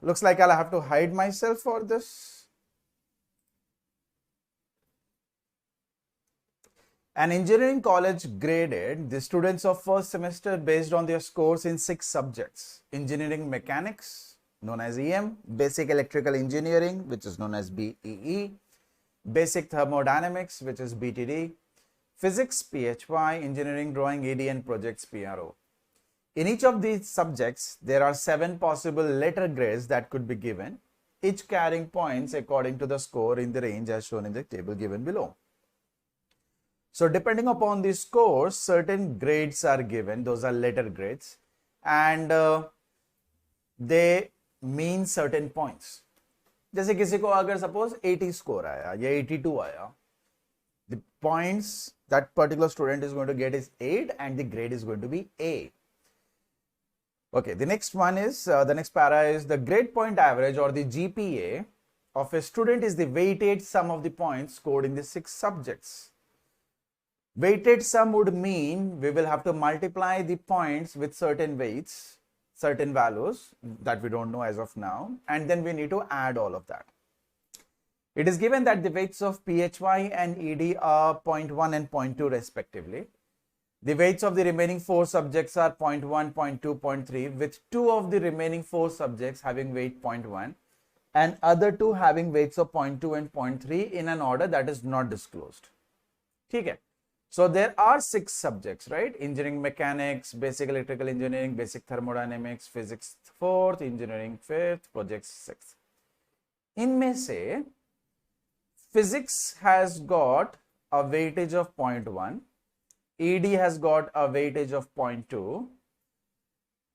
looks like I'll have to hide myself for this. An engineering college graded the students of first semester based on their scores in 6 subjects: engineering mechanics, known as EM, basic electrical engineering, which is known as BEE, basic thermodynamics, which is BTD, physics, PHY, engineering drawing, ED, and projects, PRO. In each of these subjects, there are 7 possible letter grades that could be given, each carrying points according to the score in the range as shown in the table given below. So depending upon the scores, certain grades are given, those are letter grades, and they mean certain points. जैसे किसी को अगर suppose 80 score आया या 82 आया, the points that particular student is going to get is 8 and the grade is going to be A. Okay, the next one is, the next para is the grade point average or the GPA of a student is the weighted sum of the points scored in the 6 subjects. Weighted sum would mean we will have to multiply the points with certain weights, certain values that we don't know as of now, and then we need to add all of that. It is given that the weights of PHY and ED are 0.1 and 0.2 respectively. The weights of the remaining 4 subjects are 0.1, 0.2, 0.3, with 2 of the remaining 4 subjects having weight 0.1 and other 2 having weights of 0.2 and 0.3 in an order that is not disclosed. Okay. So there are 6 subjects, right? Engineering mechanics, basic electrical engineering, basic thermodynamics, physics 4th, engineering 5th, projects 6th. इनमें से physics has got a weightage of 0.1, ED has got a weightage of 0.2,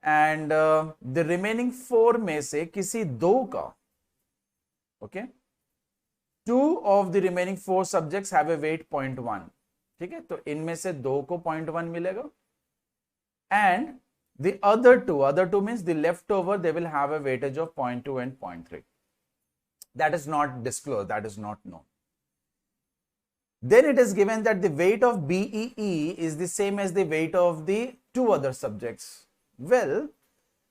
and the remaining 4 में से किसी 2 का, okay, 2 of the remaining 4 subjects have a weight 0.1. ठीक है, तो इनमें से 2 को 0.1 मिलेगा, and the other two means the leftover, they will have a weightage of 0.2 and 0.3. That is not disclosed, that is not known. Then it is given that the weight of BEE is the same as the weight of the 2 other subjects. Well,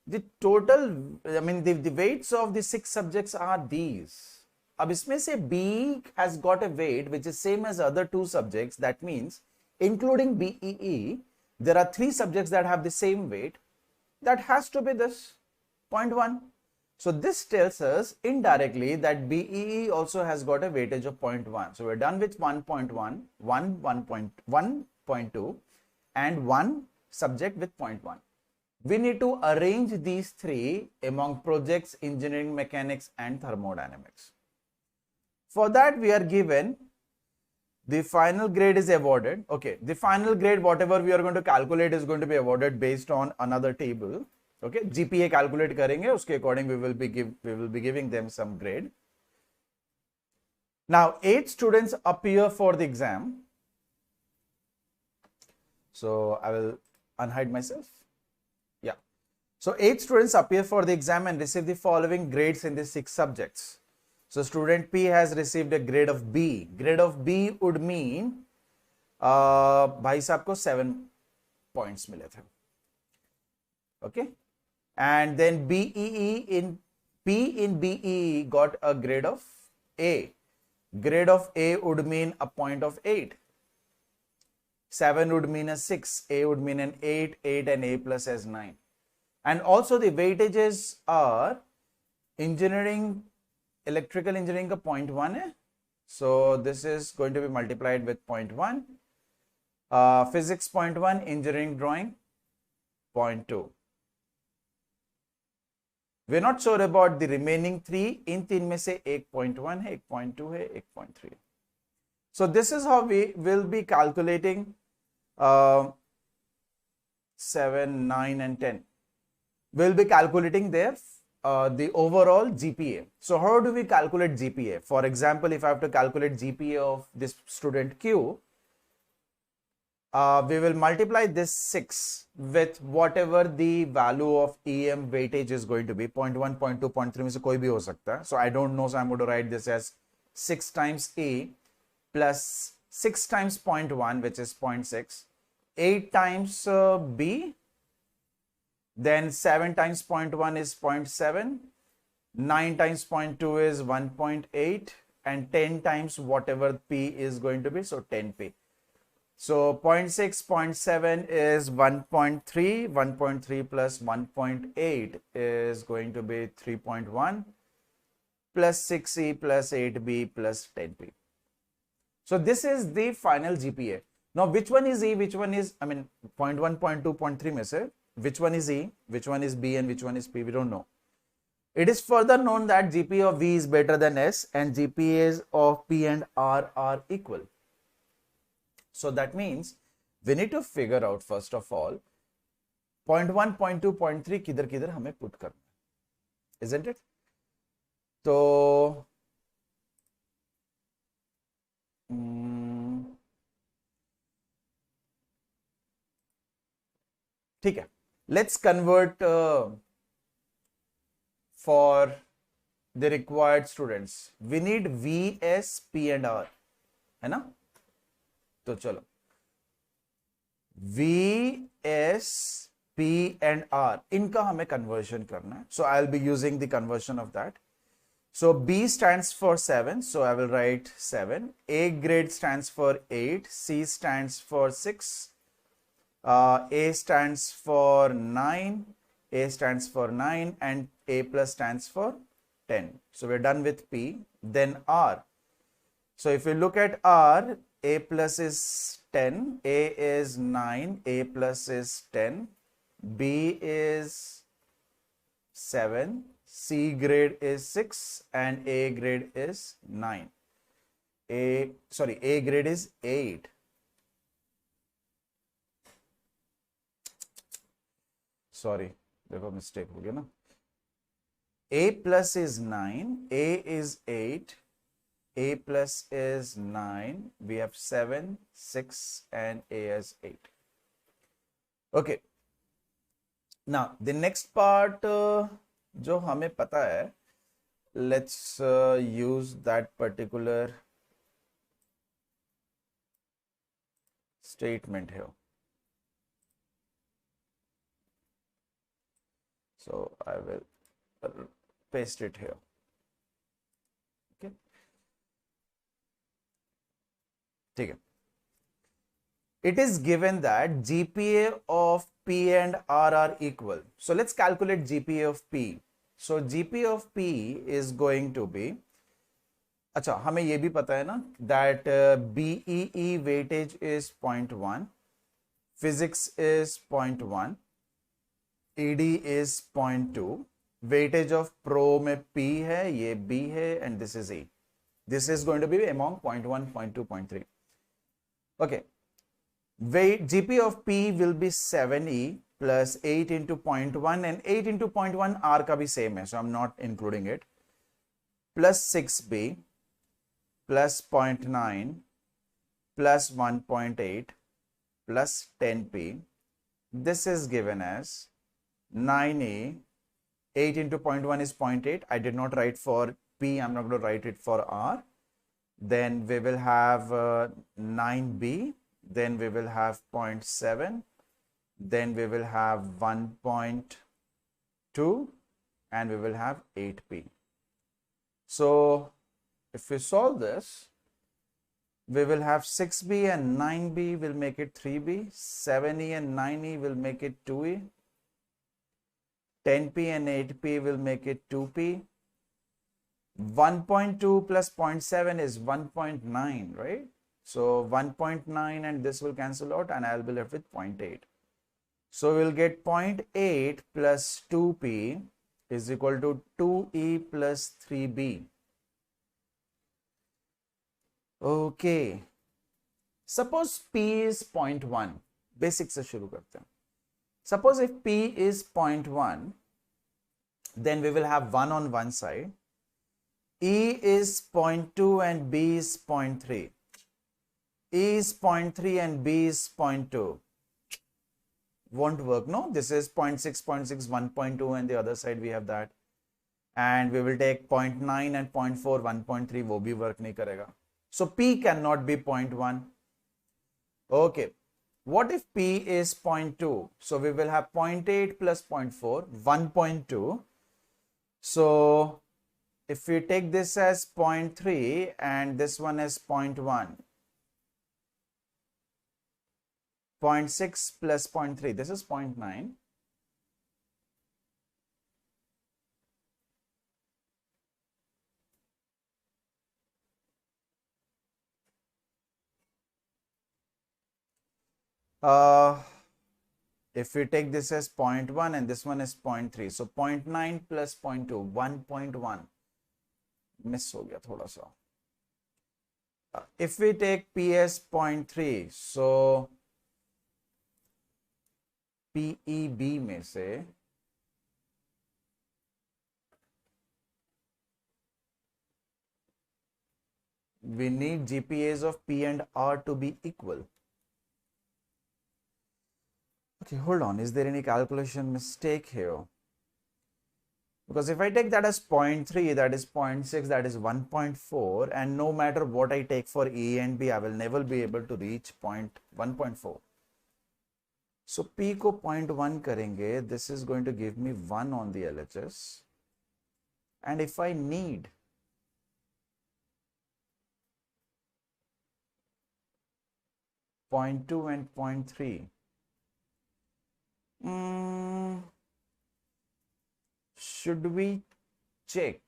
the total, I mean the weights of the 6 subjects are these. अब इसमें से B has got a weight which is same as other 2 subjects. That means including BEE, there are 3 subjects that have the same weight. That has to be this 0.1. So this tells us indirectly that BEE also has got a weightage of 0.1. So we're done with 1.1, 1.2 and 1 subject with 0.1. We need to arrange these 3 among projects, engineering, mechanics and thermodynamics. For that, we are given the final grade is awarded. Okay, the final grade, whatever we are going to calculate, is going to be awarded based on another table. Okay, GPA calculate करेंगे, उसके according we will be giving them some grade. Now, 8 students appear for the exam. So I will unhide myself. Yeah. So 8 students appear for the exam and receive the following grades in the 6 subjects. So student P has received a grade of B. Grade of B would mean भाई साहब को 7 points मिले थे. Okay, and then BEE in BEE got a grade of A. Grade of A would mean a point of 8. 7 would mean a 6. A would mean an 8. 8 and A plus as 9. And also the weightages are engineering. Electrical engineering का 0.1 है, so this is going to be multiplied with 0.1. Physics 0.1, engineering drawing 0.2. We are not sure about the remaining 3. इन 3 में से एक 0.1 है, एक 0.2 है, एक 0.3. So this is how we will be calculating 7, 9 and 10. We will be calculating their the overall GPA. So how do we calculate GPA? For example, if I have to calculate GPA of this student Q, we will multiply this 6 with whatever the value of EM weightage is going to be. 0.1, 0.2, 0.3 में से कोई भी हो सकता है. So I don't know, so I'm going to write this as 6 times E plus 6 times 0.1, which is 0.6, 8 times B, then 7 times 0.1 is 0.7, 9 times 0.2 is 1.8 and 10 times whatever P is going to be, so 10P. So 0.6, 0.7 is 1.3, 1.3 plus 1.8 is going to be 3.1 plus 6E plus 8B plus 10P. So this is the final GPA. Now which one is E, which one is, 0.1, 0.2, 0.3 में से, which one is E, which one is B and which one is P, we don't know. It is further known that GPA of V is better than S and GPAs of P and R are equal. So that means we need to figure out first of all 0.1, 0.2, 0.3 किधर किधर हमें put करना, isn't it? तो ठीक है, let's convert for the required students. We need V, S, P and R, है ना? तो चलो V, S, P and R इनका हमें conversion करना है. So I'll be using the conversion of that. So B stands for 7. So I will write 7. A grade stands for 8. C stands for 6. A stands for 9. A stands for 9 and A plus stands for 10. So we're done with P. Then R. So if you look at R, A plus is 10, A is 9, A plus is 10, B is 7, C grade is 6 and A grade is 9. A grade is 8. Sorry, देखो mistake हो गया ना. A plus is 9, A is 8, A plus is 9, we have 7, 6 and A is 8. Okay. Now, the next part जो हमें पता है, let's use that particular statement here. So I will paste it here. Okay. ठीक है. It is given that GPA of P and R are equal. So let's calculate GPA of P. So GPA of P is going to be, अच्छा हमें ये भी पता है ना that BEE weightage is 0.1, physics is 0.1, ED is 0.2, weightage of pro में P है, ये B है and this is E. This is going to be among 0.1, 0.2, 0.3. Okay. GPA of P will be 7E plus 8 into 0.1 and 8 into 0.1 R का भी same है, so I'm not including it, plus 6B plus 0.9 plus 1.8 plus 10P. This is given as 9E, 8 into 0.1 is 0.8. I did not write for P, I'm not going to write it for R. Then we will have 9B. Then we will have 0.7, then we will have 1.2 and we will have 8P. So if we solve this, we will have 6B and 9B will make it 3B, 7E and 9E will make it 2E, 10P and 8P will make it 2P, 1.2 plus 0.7 is 1.9, right? So 1.9 and this will cancel out and I'll be left with 0.8. So we'll get 0.8 plus 2P is equal to 2E plus 3B. Okay. Suppose P is 0.1. Basic से शुरू करते हैं. Suppose if P is 0.1, then we will have 1 on one side. E is 0.2 and B is 0.3. E is 0.3 and B is 0.2. Won't work, no? This is 0.6, 0.6, 1.2 and the other side we have that. And we will take 0.9 and 0.4, 1.3, वो भी work नहीं करेगा. So P cannot be 0.1. Okay. What if P is 0.2? So we will have 0.8 plus 0.4, 1.2. So if we take this as 0.3 and this one is 0.1, 0.6 plus 0.3, this is 0.9. If we take this as 0.1 and this one is 0.3, so 0.9 plus 0.2, 1.1. Miss ho gaya thoda sa. If we take P as 0.3, so PEB में से we need GPAs of P and R to be equal. Okay, hold on. Is there any calculation mistake here? Because if I take that as 0.3, that is 0.6, that is 1.4, and no matter what I take for A and B, I will never be able to reach 1.4. So P को 0.1 करेंगे, this is going to give me 1 on the LHS. And if I need point 0.2 and 0.3, should we check?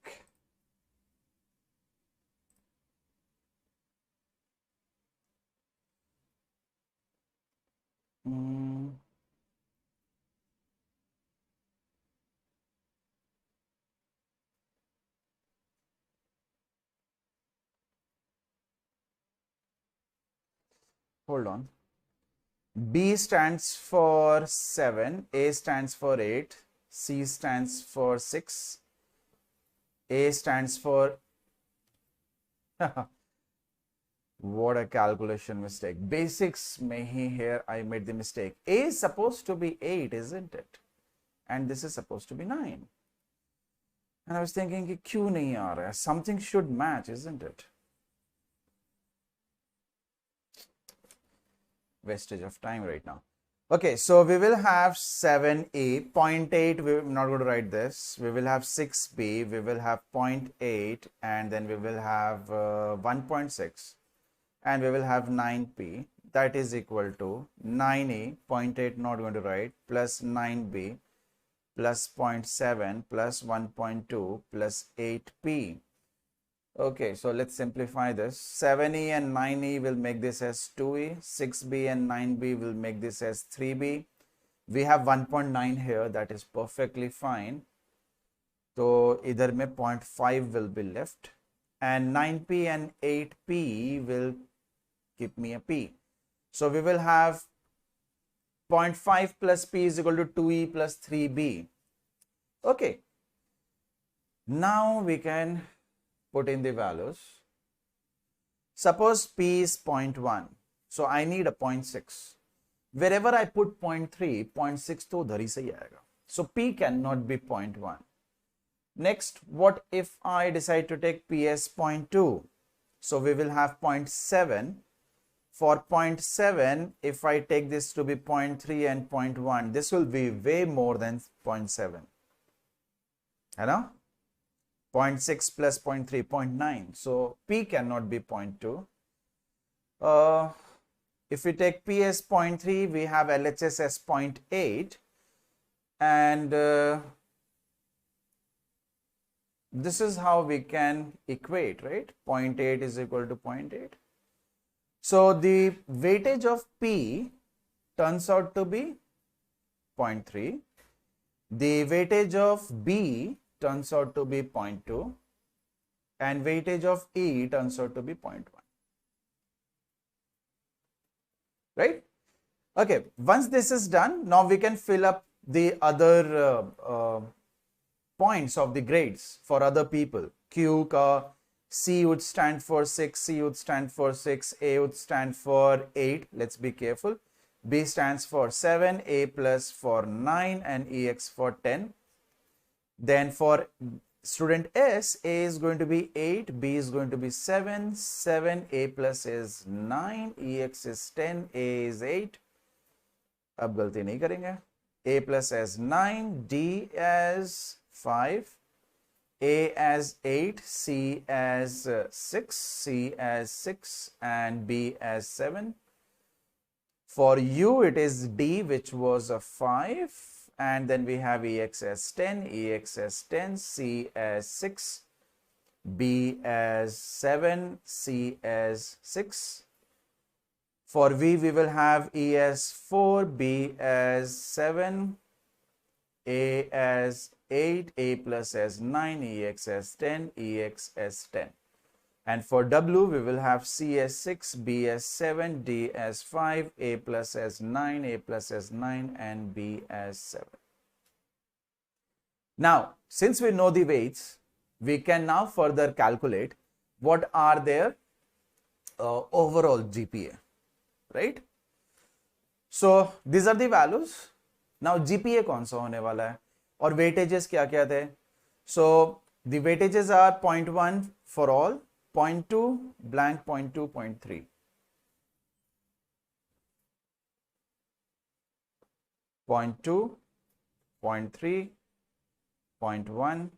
Hold on. B stands for 7, A stands for 8, C stands for 6, A stands for what a calculation mistake. Basics mein hi here I made the mistake. A is supposed to be 8, isn't it? And this is supposed to be 9. And I was thinking ki kyun nahi aa raha hai? Something should match, isn't it? Wastage of time right now. Okay, so we will have 7A, 0.8, we're not going to write this. We will have 6B, we will have 0.8, and then we will have 1.6, and we will have 9P. That is equal to 9A, 0.8 not going to write, plus 9B, plus 0.7, plus 1.2, plus 8P. Okay, so let's simplify this. 7E and 9E will make this as 2E. 6B and 9B will make this as 3B. We have 1.9 here. That is perfectly fine. So either mein 0.5 will be left. And 9P and 8P will give me a P. So we will have 0.5 plus P is equal to 2E plus 3B. Okay. Now we can put in the values. Suppose P is 0.1. So I need a 0.6. Wherever I put 0.3, 0.6 to udhar hi se aayega. So P cannot be 0.1. Next, what if I decide to take P as 0.2? So we will have 0.7. For 0.7, if I take this to be 0.3 and 0.1, this will be way more than 0.7. You know? 0.6 plus 0.3, 0.9. So P cannot be 0.2. If we take P as 0.3, we have LHS as 0.8. And this is how we can equate, right? 0.8 is equal to 0.8. So the weightage of P turns out to be 0.3. The weightage of B turns out to be 0.2, and weightage of E turns out to be 0.1. Right? Okay, once this is done, now we can fill up the other points of the grades for other people. Q ka C would stand for 6, C would stand for 6, A would stand for 8. Let's be careful. B stands for 7, A plus for 9, and EX for 10. Then for student S, A is going to be 8, B is going to be 7, 7, A plus is 9, EX is 10, A is 8. अब गलती नहीं करेंगे. A plus as 9, D as 5, A as 8, C as 6, C as 6 and B as 7. For U it is D, which was a 5, and then we have EX as 10, EX as 10, C as 6, B as 7, C as 6. For V we will have E as 4, B as 7, A as 8, A plus as 9, EX as 10, EX as 10. And for W, we will have C as 6, B as 7, D as 5, A plus as 9, A plus as 9, and B as 7. Now, since we know the weights, we can now further calculate what are their overall GPA, right? So, these are the values. Now, GPA कौन सा होने वाला है और weightages क्या क्या थे? So, the weightages are 0.1 for all, 0.2 blank, 0.2, 0.3. 0.2, 0.3, 0.1,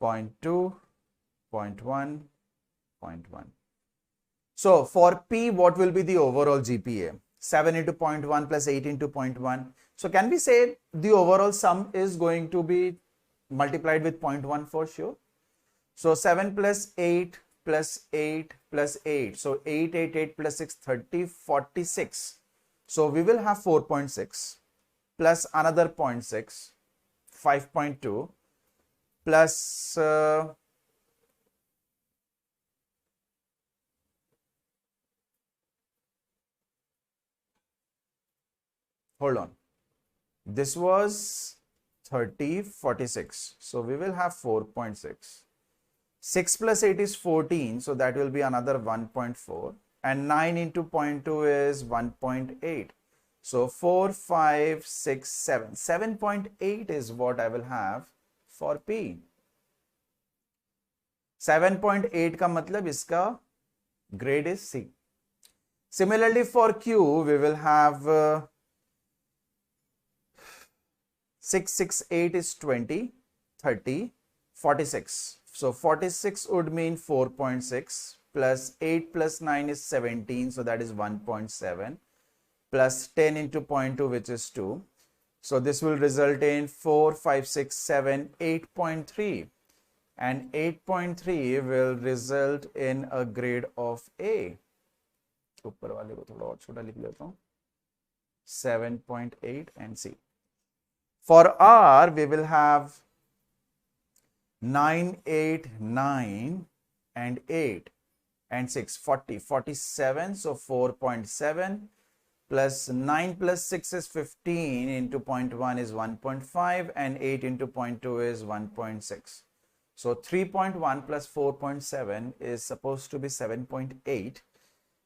0.2, 0.1, 0.1. So for P, what will be the overall GPA? 7 into 0.1 plus 8 into 0.1. So can we say the overall sum is going to be multiplied with 0.1 for sure? So 7 plus 8 plus 8 plus 8. So 8, 8, 8 plus 6, 30, 46. So we will have 4.6 plus another 0.6, 5.2 plus hold on, this was 30, 46. So we will have 4.6. 6 plus 8 is 14. So that will be another 1.4. And 9 into 0.2 is 1.8. So 4, 5, 6, 7. 7.8 is what I will have for P. 7.8 का मतलब इसका grade is C. Similarly for Q, we will have 6, 6, 8 is 20, 30, 46. So 46 would mean 4.6 plus 8 plus 9 is 17. So that is 1.7 plus 10 into 0.2, which is 2. So this will result in 4, 5, 6, 7, 8.3. And 8.3 will result in a grade of A. ऊपर वाले को थोड़ा और छोटा लिख लेता हूँ. 7.8 and C. For R, we will have 9, 8, 9 and 8 and 6, 40, 47. So 4.7 plus 9 plus 6 is 15 into 0.1 is 1.5 and 8 into 0.2 is 1.6. So 3.1 plus 4.7 is supposed to be 7.8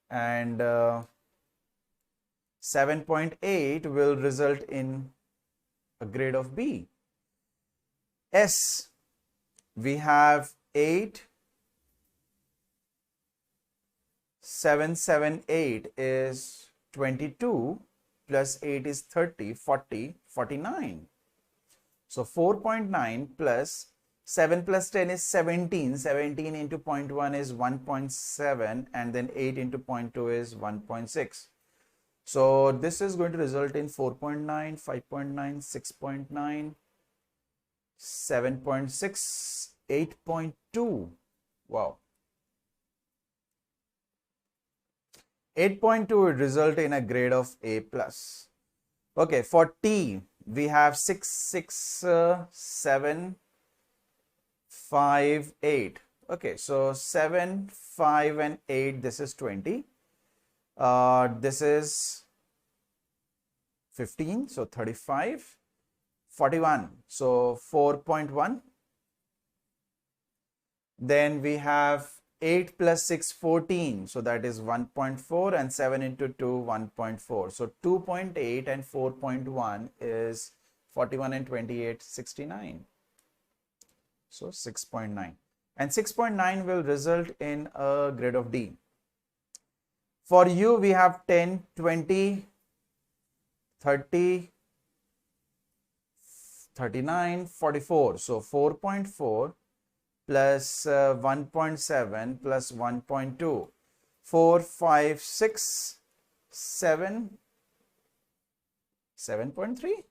and 7.8 will result in a grade of B. S, we have 8, 7, 7, 8 is 22 plus 8 is 30, 40, 49. So 4.9 plus 7 plus 10 is 17. 17 into 0.1 is 1.7 and then 8 into 0.2 is 1.6. So this is going to result in 4.9, 5.9, 6.9, 7.6, 8.2. Wow. 8.2 would result in a grade of A+. Okay, for T, we have 6, 6, 7, 5, 8. Okay, so 7, 5 and 8, this is 20. This is 15, so 35, 41, so 4.1. Then we have 8 plus 6, 14, so that is 1.4 and 7 into 2, 1.4. So 2.8 and 4.1 is 41 and 28, 69. So 6.9 and 6.9 will result in a grade of D. For U, we have 10, 20, 30, 39, 44. So 4.4 plus 1.7 plus 1.2. 4, 5, 6, 7, 7.3.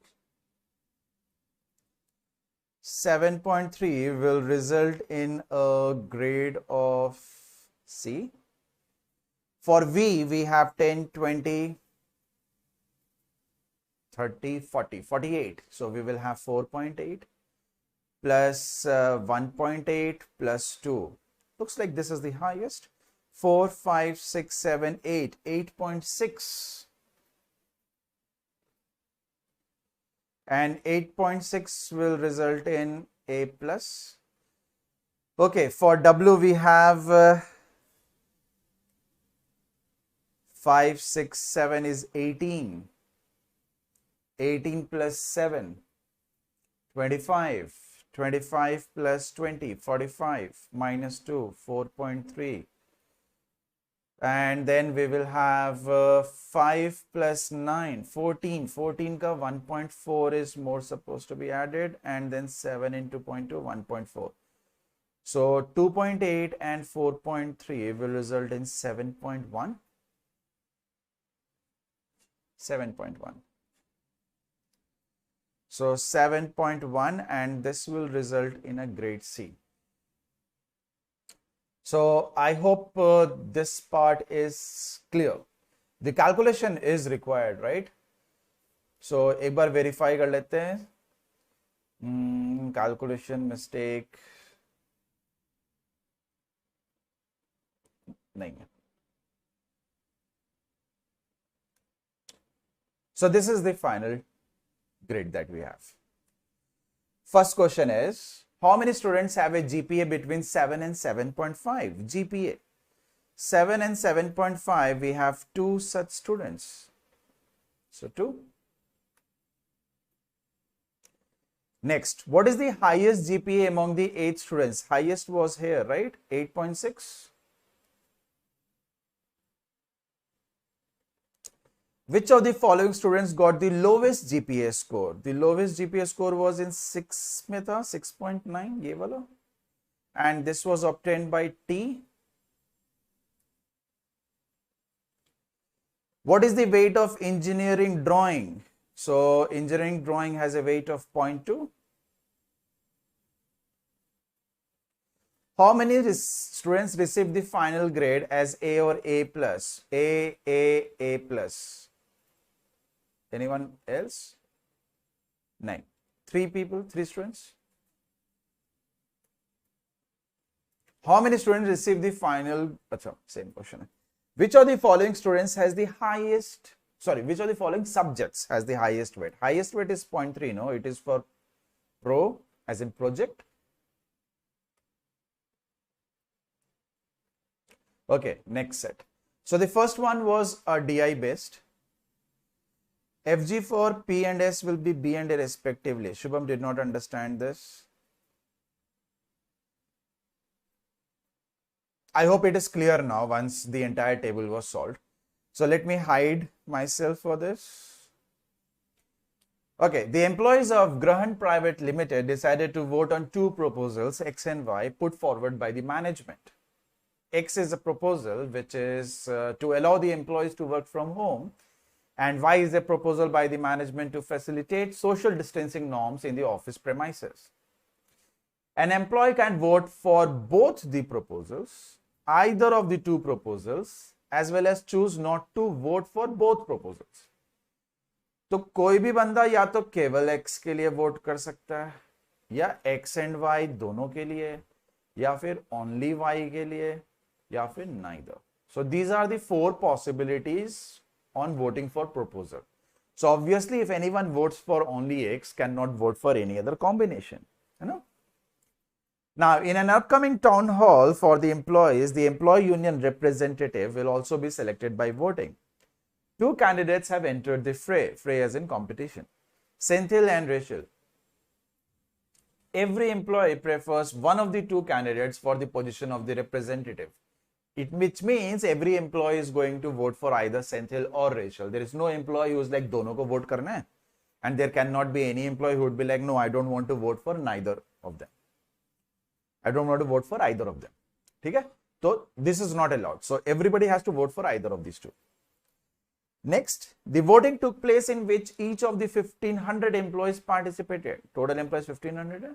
7.3 will result in a grade of C. For V, we have 10, 20, 30, 40, 48. So we will have 4.8 plus 1.8 plus 2. Looks like this is the highest. 4, 5, 6, 7, 8, 8.6. And 8.6 will result in A plus. Okay, for W we have 5, 6, 7 is 18. 18 plus 7, 25. 25 plus 20, 45. Minus 2, 4.3. And then we will have 5 plus 9, 14. 14 ka 1.4 is more supposed to be added, and then 7 into 0.2, 1.4. So 2.8 and 4.3 will result in 7.1. 7.1. So 7.1, and this will result in a grade C. So I hope this part is clear. The calculation is required, right? So एक बार verify कर लेते हैं. Calculation mistake नहीं है. So this is the final grade that we have. First question is, how many students have a GPA between 7 and 7.5? GPA 7 and 7.5, we have 2 such students. So 2. Next, what is the highest GPA among the 8 students? Highest was here, right? 8.6. Which of the following students got the lowest GPA score? The lowest GPA score was in 6 में था, 6.9 ये वाला, and this was obtained by T. What is the weight of engineering drawing? So engineering drawing has a weight of 0.2. How many students received the final grade as A or A plus? A plus. Anyone else? 9. 3 people, 3 students. How many students received the final? Same question. Which of the following students has the highest? Sorry, which of the following subjects has the highest weight? Highest weight is 0.3. No, it is for pro, as in project. Okay, next set. So the first one was a DI based. FG for P and S will be B and A respectively. Shubham did not understand this. I hope it is clear now once the entire table was solved. So let me hide myself for this. Okay, the employees of Grahan Private Limited decided to vote on 2 proposals, X and Y, put forward by the management. X is a proposal which is to allow the employees to work from home, and Y is a proposal by the management to facilitate social distancing norms in the office premises. An employee can vote for both the proposals, either of the 2 proposals, as well as choose not to vote for both proposals. तो कोई भी बंदा या तो केवल X के लिए vote कर सकता है, या X and Y दोनों के लिए, या फिर only Y के लिए, या फिर neither. So these are the 4 possibilities on voting for proposal. So obviously if anyone votes for only X, cannot vote for any other combination, you know. Now in an upcoming town hall for the employees, the employee union representative will also be selected by voting. 2 candidates have entered the fray as in competition, Senthil and Rachel. Every employee prefers one of the 2 candidates for the position of the representative. Which means every employee is going to vote for either Senthil or Rachel. There is no employee who is like, दोनों को vote करना है. And there cannot be any employee who would be like, no, I don't want to vote for neither of them. I don't want to vote for either of them. Okay? So this is not allowed. So everybody has to vote for either of these two. Next, the voting took place in which each of the 1500 employees participated. Total employees 1500.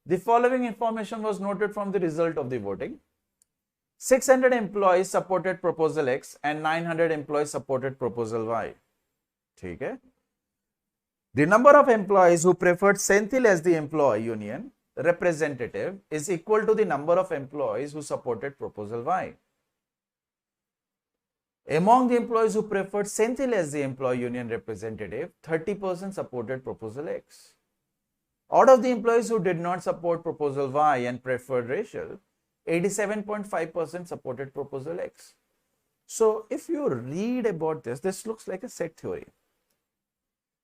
The following information was noted from the result of the voting. 600 employees supported proposal X and 900 employees supported proposal Y. Okay? The number of employees who preferred Percentile as the employee union representative is equal to the number of employees who supported proposal Y. Among the employees who preferred Percentile as the employee union representative, 30% supported proposal X. Out of the employees who did not support proposal Y and preferred racial, 87.5% supported proposal X. So if you read about this looks like a set theory.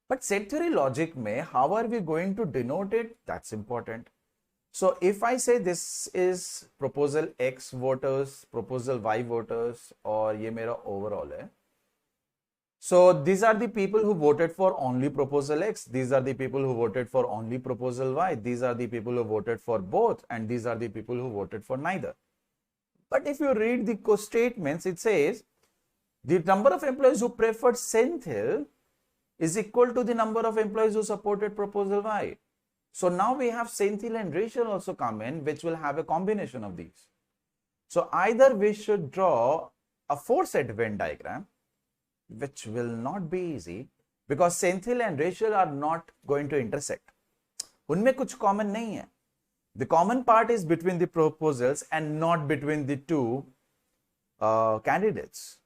But set theory logic mein, how are we going to denote it? That's important. So if I say this is proposal X voters, proposal Y voters, or ye mera overall hai. So these are the people who voted for only proposal X. These are the people who voted for only proposal Y. These are the people who voted for both, and these are the people who voted for neither. But if you read the statements, it says the number of employees who preferred Percentile is equal to the number of employees who supported proposal Y. So now we have Percentile and racial also come in, which will have a combination of these. So either we should draw a four-set Venn diagram, which will not be easy because Percentile and racial are not going to intersect. Unme kuch common nahi hai. The common part is between the proposals and not between the two candidates.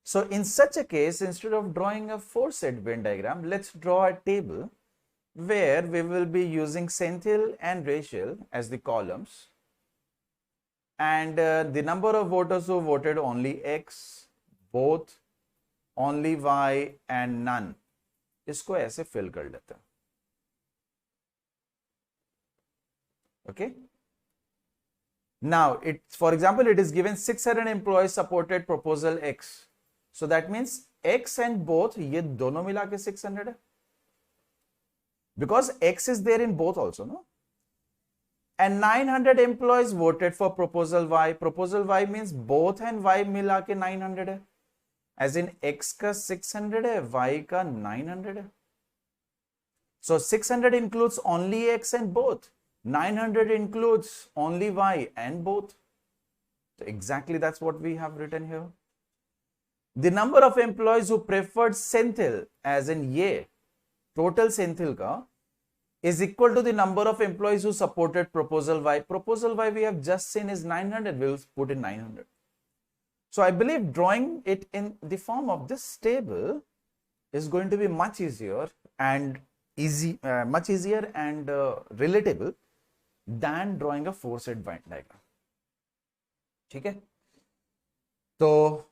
So in such a case, instead of drawing a four-set Venn diagram, let's draw a table where we will be using Percentile and racial as the columns, and the number of voters who voted only X, both, only Y and none, इसको ऐसे fill कर लेते हैं. Okay. Now, for example, it is given 600 employees supported proposal X. So that means X and both, ये दोनों मिला के 600 है. Because X is there in both also, no? And 900 employees voted for proposal Y. Proposal Y means both and Y मिला के 900 है. As in X का 600 है, Y का 900 है. So 600 includes only X and both. 900 includes only Y and both. So exactly that's what we have written here. The number of employees who preferred Percentile, as in ye, total Percentile ka, is equal to the number of employees who supported proposal Y. Proposal Y we have just seen is 900. We will put in 900. So I believe drawing it in the form of this table is going to be much easier and relatable than drawing a four-set Venn diagram. Okay? So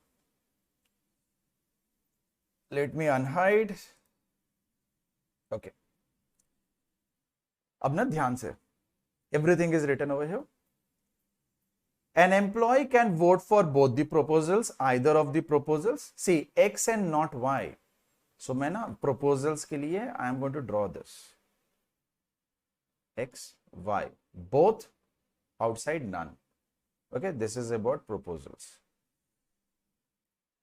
let me unhide. Okay. अब ना ध्यान से, everything is written over here. An employee can vote for both the proposals, either of the proposals. See, X and not Y. So मैं ना proposals के लिए I am going to draw this. X, Y, both, outside none. Okay, this is about proposals.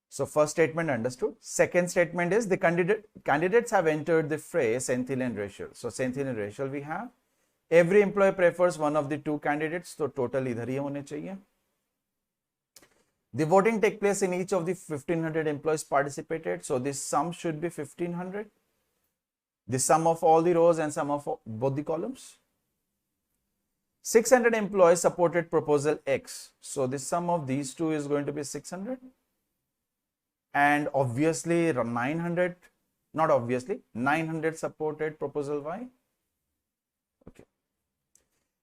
So first statement understood. Second statement is the candidates have entered the phrase Percentile and racial. So Percentile and racial we have. Every employee prefers one of the two candidates. So total इधर ही होने चाहिए. The voting take place in each of the 1500 employees participated. So this sum should be 1500. The sum of all the rows and sum of both the columns. 600 employees supported proposal X. So the sum of these two is going to be 600. And obviously 900, not obviously, 900 supported proposal Y. Okay.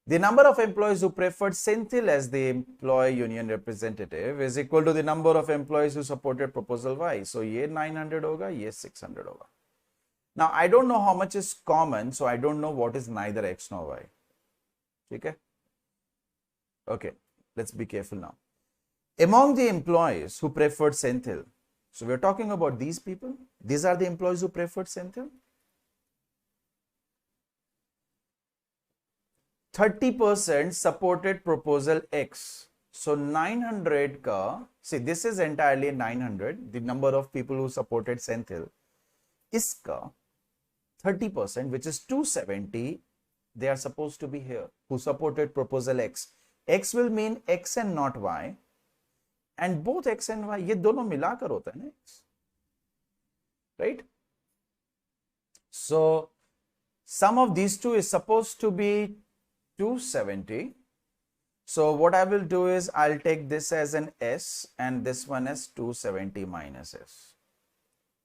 The number of employees who preferred Percentile as the employee union representative is equal to the number of employees who supported proposal Y. So ye 900 hoga, ye 600 hoga. Now I don't know how much is common, so I don't know what is neither X nor Y. Okay. Okay, let's be careful now. Among the employees who preferred Percentile, So we're talking about these people. These are the employees who preferred centil. 30% supported proposal X. So 900 ka, see this is entirely 900, the number of people who supported centil. Iska 30%, which is 270, they are supposed to be here, who supported proposal X. X will mean X and not Y. And both X and Y, ये दोनों मिलाकर होता है ना X. Right? So, sum of these two is supposed to be 270. So, what I will do is, I'll take this as an S and this one as 270 minus S.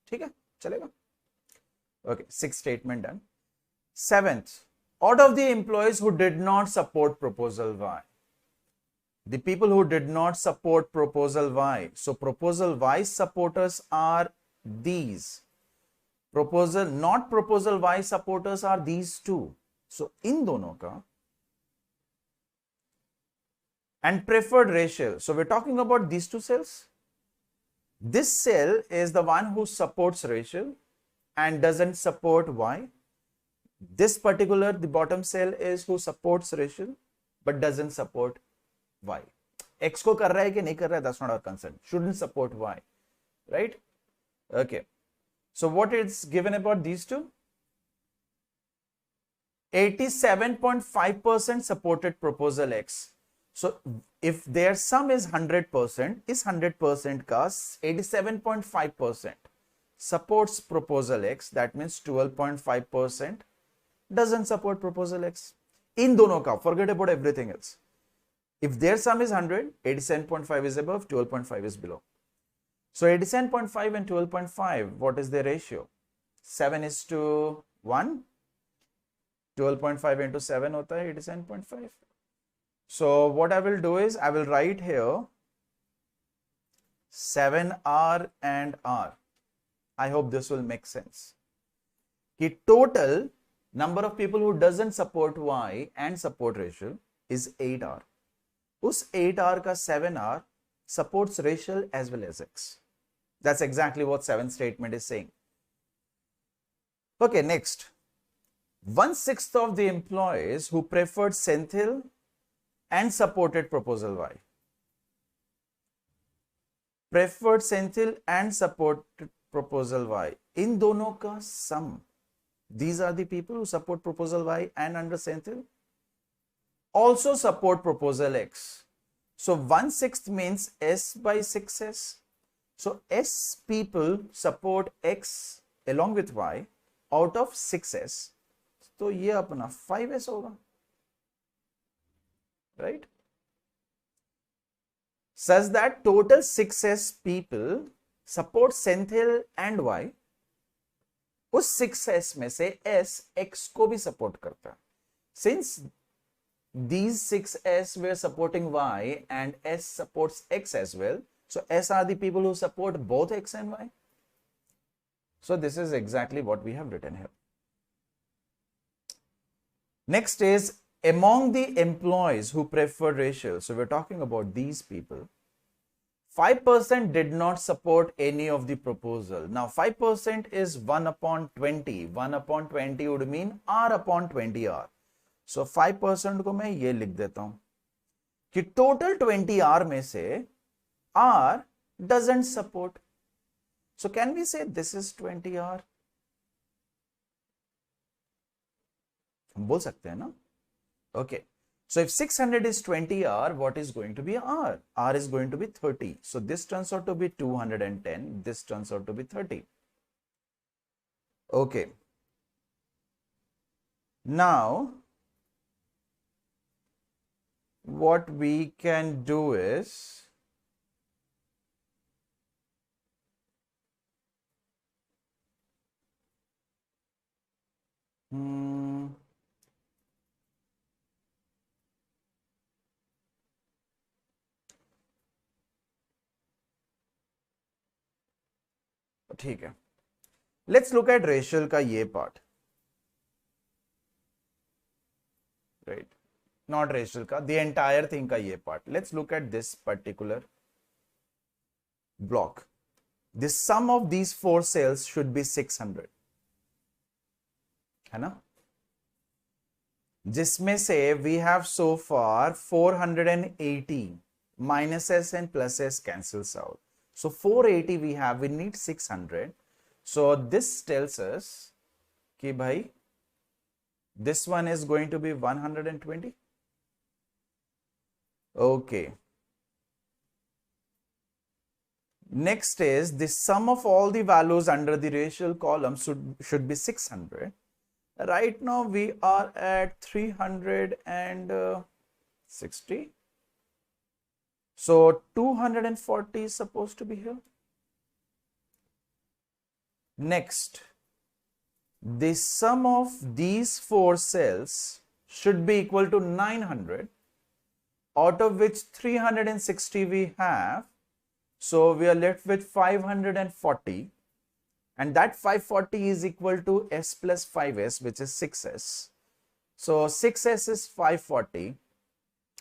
ठीक है? चलेगा? Okay, sixth statement done. Seventh, out of the employees who did not support proposal Y, the people who did not support proposal Y. So proposal Y supporters are these. Not proposal Y supporters are these two. So in दोनों का. And preferred racial. So we're talking about these two cells. This cell is the one who supports racial and doesn't support Y. This particular, the bottom cell, is who supports racial but doesn't support Y. X को कर रहा है कि नहीं कर रहा है, that's not our concern. Shouldn't support Y, right? Okay. So what is given about these two? 87.5% supported proposal X. So if their sum is 100%, is 100% का 87.5% supports proposal X. That means 12.5% doesn't support proposal X. In दोनों का, forget about everything else. If their sum is 100, 87.5 is above, 12.5 is below. So 87.5 and 12.5, what is the ratio? 7:1. 12.5 into 7 hota hai 87.5. So what I will do is, I will write here 7R and R. I hope this will make sense. The total number of people who doesn't support Y and support racial is 8R. उस 8R का 7R supports racial as well as X. That's exactly what 7th statement is saying. Okay, next. 1/6 of the employees who preferred centil and supported proposal Y. Preferred centil and supported proposal Y. In दोनों का sum. These are the people who support proposal Y and under centil also support proposal X. So 1/6 means S by 6S. So S people support X along with Y out of 6S. तो ये अपना 5S होगा, right? Such that total 6S people support centil and Y. उस 6S में से S X को भी support करता है. Since these 6S were supporting Y and S supports X as well, so S are the people who support both X and Y. So this is exactly what we have written here. Next is among the employees who prefer racial. So we're talking about these people. 5% did not support any of the proposal. Now 5% is 1/20. 1/20 would mean R upon 20R. So 5% को मैं ये लिख देता हूं कि total 20R में से R doesn't support. So can we say this is 20R? हम बोल सकते हैं ना? Okay. So if 600 is 20R, what is going to be R? R is going to be 30. So this turns out to be 210. This turns out to be 30. Okay. Now, what we can do is, ठीक है, let's look at racial का ये part, right? Not racial का, the entire thing का ये part. Let's look at this particular block. the sum of these four cells should be 600, है ना, जिसमें से we have so far 480 minus s and plus s cancels out. So 480 we have, we need 600. So this tells us कि भाई this one is going to be 120. Okay. Next is the sum of all the values under the racial column should be 600. Right now we are at 360. So 240 is supposed to be here. Next, the sum of these four cells should be equal to 900, out of which 360 we have. So we are left with 540, and that 540 is equal to s plus 5s, which is 6s. So 6s is 540.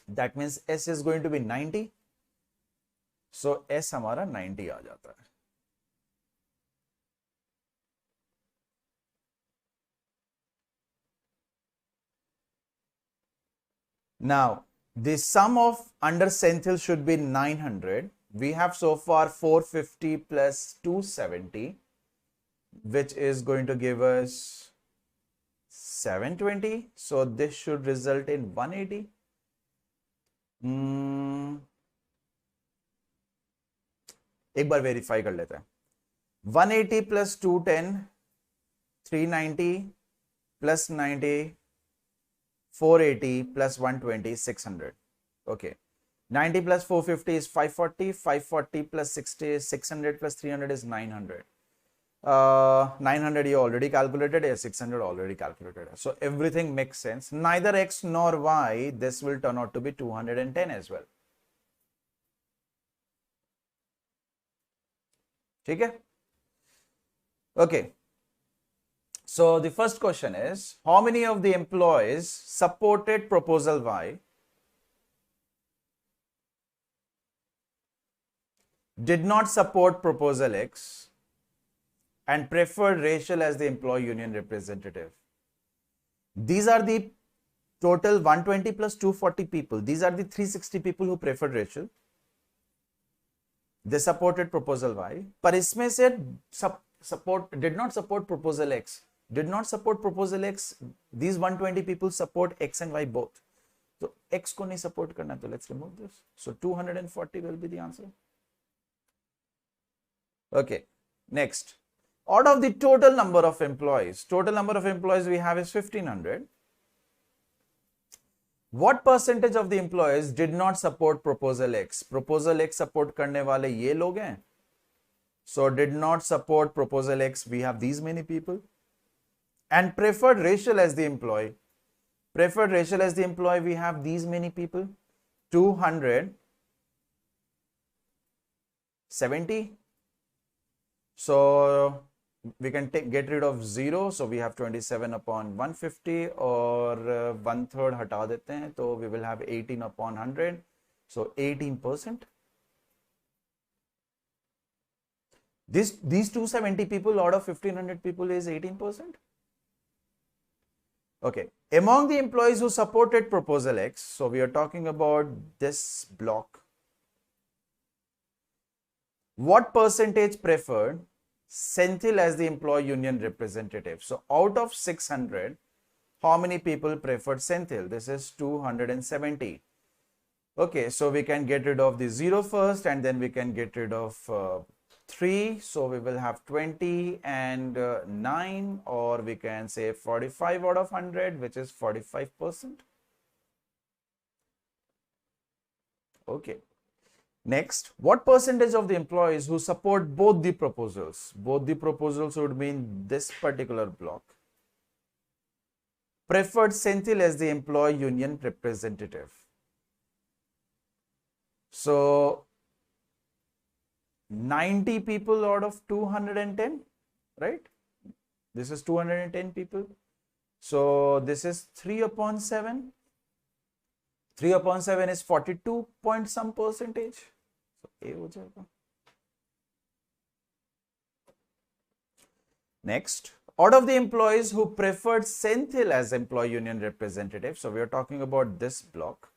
That means s is going to be 90. So s हमारा 90 आ जाता है. Now the sum of under centile should be 900. We have so far 450 plus 270, which is going to give us 720. So this should result in 180. एक बार verify कर लेते हैं. 180 plus 210, 390 plus 90, 480 plus 120, 600. Okay. 90 plus 450 is 540. 540 plus 60 is 600 plus 300 is 900. 900 you already calculated, 600 already calculated. So everything makes sense. Neither x nor y, this will turn out to be 210 as well. Okay. Okay. So the first question is, how many of the employees supported proposal Y, did not support proposal X, and preferred Rachel as the employee union representative? These are the total 120 plus 240 people. These are the 360 people who preferred Rachel. They supported proposal Y. पर इसमें से did not support proposal X. Did not support proposal X. These 120 people support X and Y both. So X को नहीं support करना, तो let's remove this. So 240 will be the answer. Okay. Next. Out of the total number of employees we have is 1500. What percentage of the employees did not support proposal X? Proposal X support करने वाले ये लोग हैं. So did not support proposal X, we have these many people. And preferred Rachel as the employee. Preferred Rachel as the employee, we have these many people. 270. So we can get rid of 0. So we have 27 upon 150, or 1/3 हटा देते हैं, तो we will have 18 upon 100. So 18%. These 270 people out of 1500 people is 18%. Okay. Among the employees who supported proposal X, so we are talking about this block. What percentage preferred Centil as the employee union representative? So out of 600, how many people preferred Centil? This is 270. Okay, so we can get rid of the 0 first, and then we can get rid of 3. So we will have 20 and 9, or we can say 45 out of 100, which is 45%. Okay. Next, what percentage of the employees who support both the proposals? Both the proposals would mean this particular block. Preferred Centil as the employee union representative. So 90 people out of 210, right? This is 210 people. So this is 3 upon 7. 3 upon 7 is 42 point some percentage. So A हो जाएगा. Next, out of the employees who preferred Percentile as employee union representative, so we are talking about this block,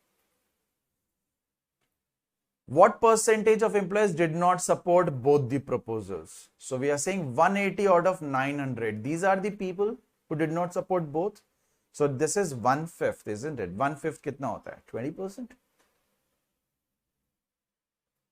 what percentage of employees did not support both the proposals? So we are saying 180 out of 900. These are the people who did not support both. So this is 1/5, isn't it? 1/5 kitna hota hai? 20%.